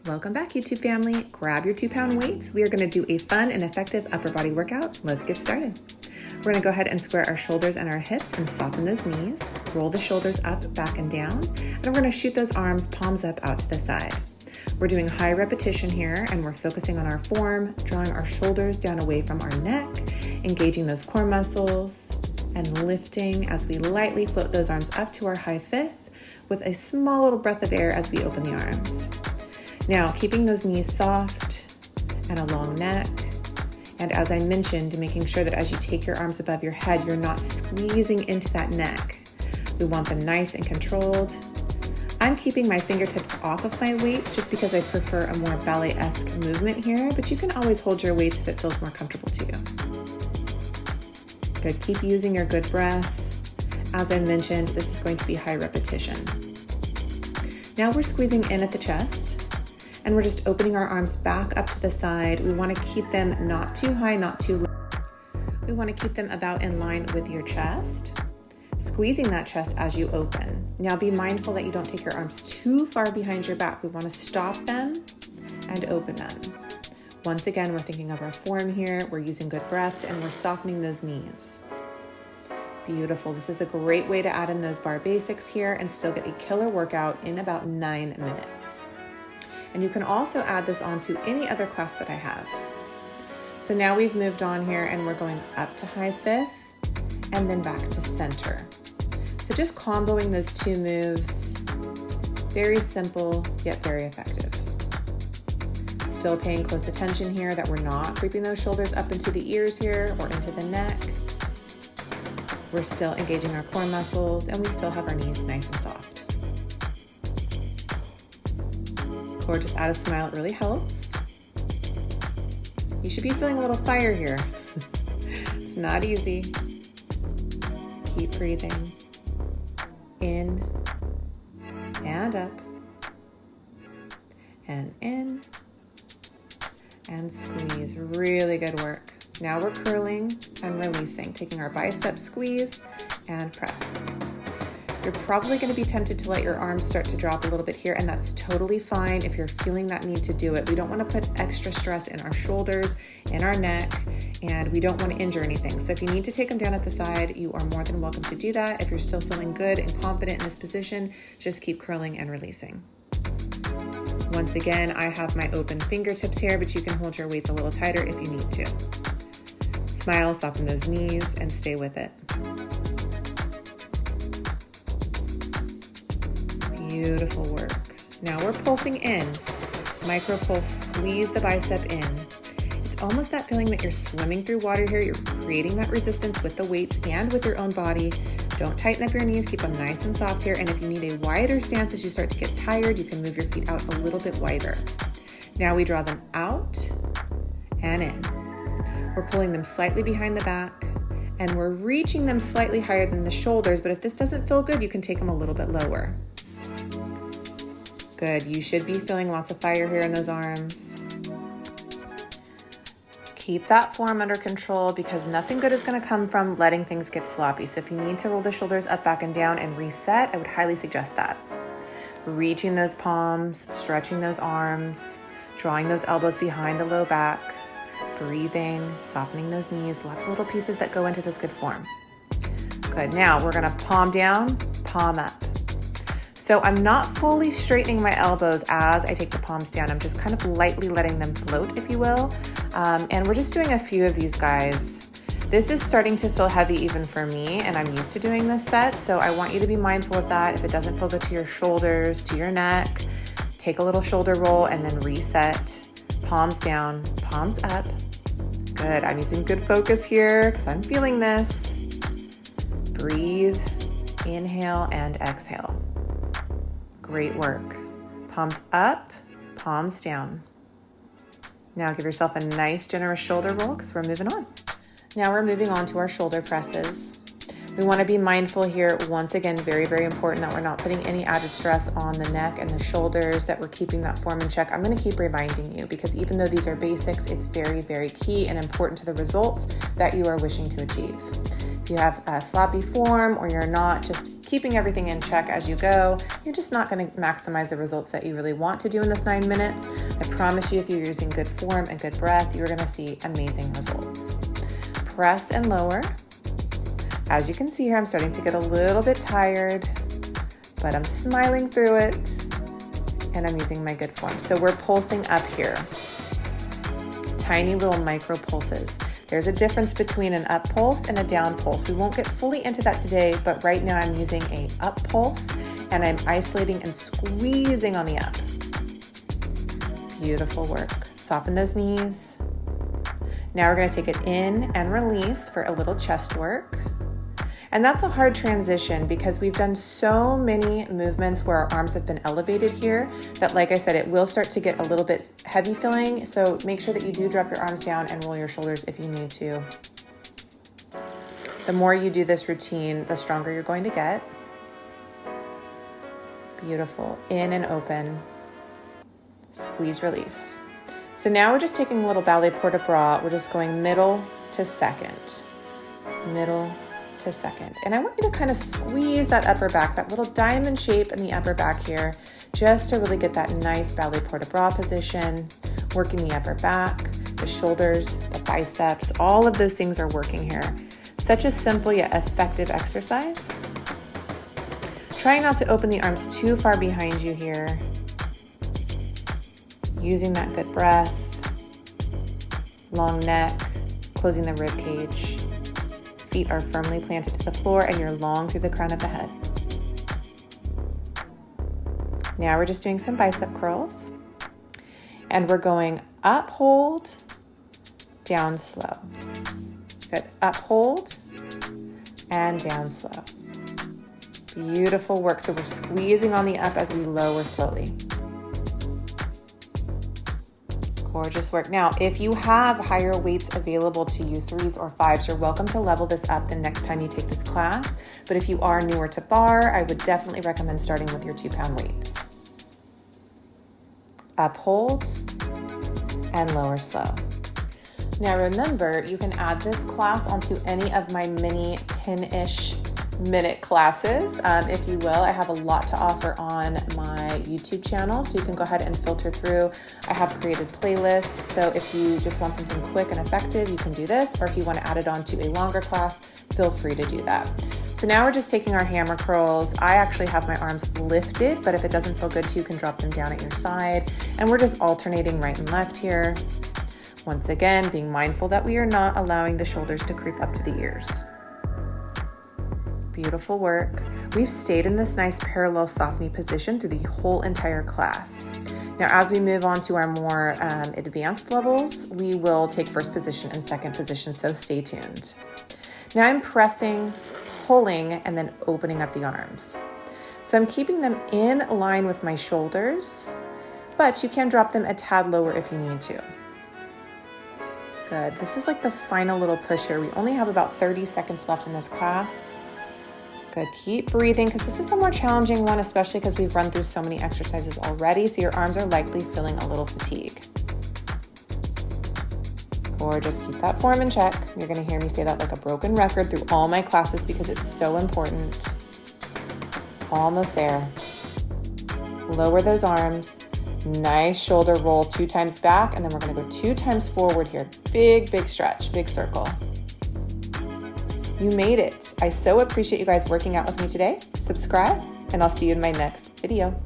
Welcome back, YouTube family. Grab your 2-pound weights. We are going to do a fun and effective upper body workout. Let's get started. We're going to go ahead and square our shoulders and our hips and soften those knees. Roll the shoulders up, back, and down. And we're going to shoot those arms palms up out to the side. We're doing high repetition here, and we're focusing on our form, drawing our shoulders down away from our neck, engaging those core muscles, and lifting as we lightly float those arms up to our high fifth with a small little breath of air as we open the arms. Now, keeping those knees soft and a long neck. And as I mentioned, making sure that as you take your arms above your head, you're not squeezing into that neck. We want them nice and controlled. I'm keeping my fingertips off of my weights just because I prefer a more ballet-esque movement here, but you can always hold your weights if it feels more comfortable to you. Good, keep using your good breath. As I mentioned, this is going to be high repetition. Now we're squeezing in at the chest, and we're just opening our arms back up to the side. We want to keep them not too high, not too low. We want to keep them about in line with your chest, squeezing that chest as you open. Now be mindful that you don't take your arms too far behind your back. We want to stop them and open them. Once again, we're thinking of our form here. We're using good breaths and we're softening those knees. Beautiful. This is a great way to add in those bar basics here and still get a killer workout in about 9 minutes. And you can also add this on to any other class that I have. So now we've moved on here and we're going up to high fifth and then back to center. So just comboing those two moves, very simple yet very effective. Still paying close attention here that we're not creeping those shoulders up into the ears here or into the neck. We're still engaging our core muscles and we still have our knees nice and soft. Or just add a smile, it really helps. You should be feeling a little fire here. It's not easy. Keep breathing. In and up. And in and squeeze. Really good work. Now we're curling and releasing, taking our bicep squeeze and press. You're probably going to be tempted to let your arms start to drop a little bit here, and that's totally fine if you're feeling that need to do it. We don't want to put extra stress in our shoulders, in our neck, and we don't want to injure anything. So if you need to take them down at the side, you are more than welcome to do that. If you're still feeling good and confident in this position, just keep curling and releasing. Once again, I have my open fingertips here, but you can hold your weights a little tighter if you need to. Smile, soften those knees, and stay with it. Beautiful work. Now we're pulsing in. Micro pulse, squeeze the bicep in. It's almost that feeling that you're swimming through water here. You're creating that resistance with the weights and with your own body. Don't tighten up your knees, keep them nice and soft here. And if you need a wider stance as you start to get tired, you can move your feet out a little bit wider. Now we draw them out and in. We're pulling them slightly behind the back and we're reaching them slightly higher than the shoulders, but if this doesn't feel good, you can take them a little bit lower. Good, you should be feeling lots of fire here in those arms. Keep that form under control because nothing good is going to come from letting things get sloppy. So if you need to roll the shoulders up, back, and down and reset, I would highly suggest that. Reaching those palms, stretching those arms, drawing those elbows behind the low back, breathing, softening those knees, lots of little pieces that go into this good form. Good, now we're going to palm down, palm up. So I'm not fully straightening my elbows as I take the palms down. I'm just kind of lightly letting them float, if you will. And we're just doing a few of these guys. This is starting to feel heavy even for me, and I'm used to doing this set. So I want you to be mindful of that. If it doesn't feel good to your shoulders, to your neck, take a little shoulder roll and then reset. Palms down, palms up. Good, I'm using good focus here because I'm feeling this. Breathe, inhale and exhale. Great work. Palms up, palms down. Now give yourself a nice generous shoulder roll because we're moving on. Now we're moving on to our shoulder presses. We want to be mindful here, once again, very, very important that we're not putting any added stress on the neck and the shoulders, that we're keeping that form in check. I'm going to keep reminding you because even though these are basics, it's very, very key and important to the results that you are wishing to achieve. If you have a sloppy form or you're not just keeping everything in check as you go, you're just not going to maximize the results that you really want to do in this 9 minutes. I promise you, if you're using good form and good breath, you're going to see amazing results. Press and lower. As you can see here, I'm starting to get a little bit tired, but I'm smiling through it and I'm using my good form. So we're pulsing up here. Tiny little micro pulses. There's a difference between an up pulse and a down pulse. We won't get fully into that today, but right now I'm using a up pulse and I'm isolating and squeezing on the up. Beautiful work. Soften those knees. Now we're going to take it in and release for a little chest work. And that's a hard transition because we've done so many movements where our arms have been elevated here that, like I said, it will start to get a little bit heavy feeling. So make sure that you do drop your arms down and roll your shoulders if you need to. The more you do this routine, the stronger you're going to get. Beautiful. In and open. Squeeze, release. So now we're just taking a little ballet port-a-bras. We're just going middle to second. Middle to second. And I want you to kind of squeeze that upper back, that little diamond shape in the upper back here, just to really get that nice ballet port-a-bras position, working the upper back, the shoulders, the biceps, all of those things are working here. Such a simple yet effective exercise. Try not to open the arms too far behind you here. Using that good breath, long neck, closing the rib cage. Feet are firmly planted to the floor and you're long through the crown of the head. Now we're just doing some bicep curls and we're going up, hold, down, slow. Good, up, hold, and down, slow. Beautiful work. So we're squeezing on the up as we lower slowly. Gorgeous work. Now, if you have higher weights available to you, 3s or 5s, you're welcome to level this up the next time you take this class. But if you are newer to barre, I would definitely recommend starting with your 2-pound weights. Up, hold, and lower slow. Now remember, you can add this class onto any of my mini 10-ish minute classes, if you will. I have a lot to offer on my YouTube channel, so you can go ahead and filter through. I have created playlists, so if you just want something quick and effective, you can do this, or if you want to add it on to a longer class, feel free to do that. So now we're just taking our hammer curls. I actually have my arms lifted, but if it doesn't feel good to you, you can drop them down at your side, and we're just alternating right and left here. Once again, being mindful that we are not allowing the shoulders to creep up to the ears. Beautiful work. We've stayed in this nice parallel soft knee position through the whole entire class. Now, as we move on to our more advanced levels, we will take first position and second position, so stay tuned. Now I'm pressing, pulling, and then opening up the arms. So I'm keeping them in line with my shoulders, but you can drop them a tad lower if you need to. Good. This is like the final little push here. We only have about 30 seconds left in this class. Good. Keep breathing because this is a more challenging one, especially because we've run through so many exercises already, so your arms are likely feeling a little fatigued. Or just keep that form in check. You're going to hear me say that like a broken record through all my classes because it's so important. Almost there. Lower those arms. Nice shoulder roll 2 times back, and then we're going to go 2 times forward here. Big, big stretch, big circle. You made it. I so appreciate you guys working out with me today. Subscribe, and I'll see you in my next video.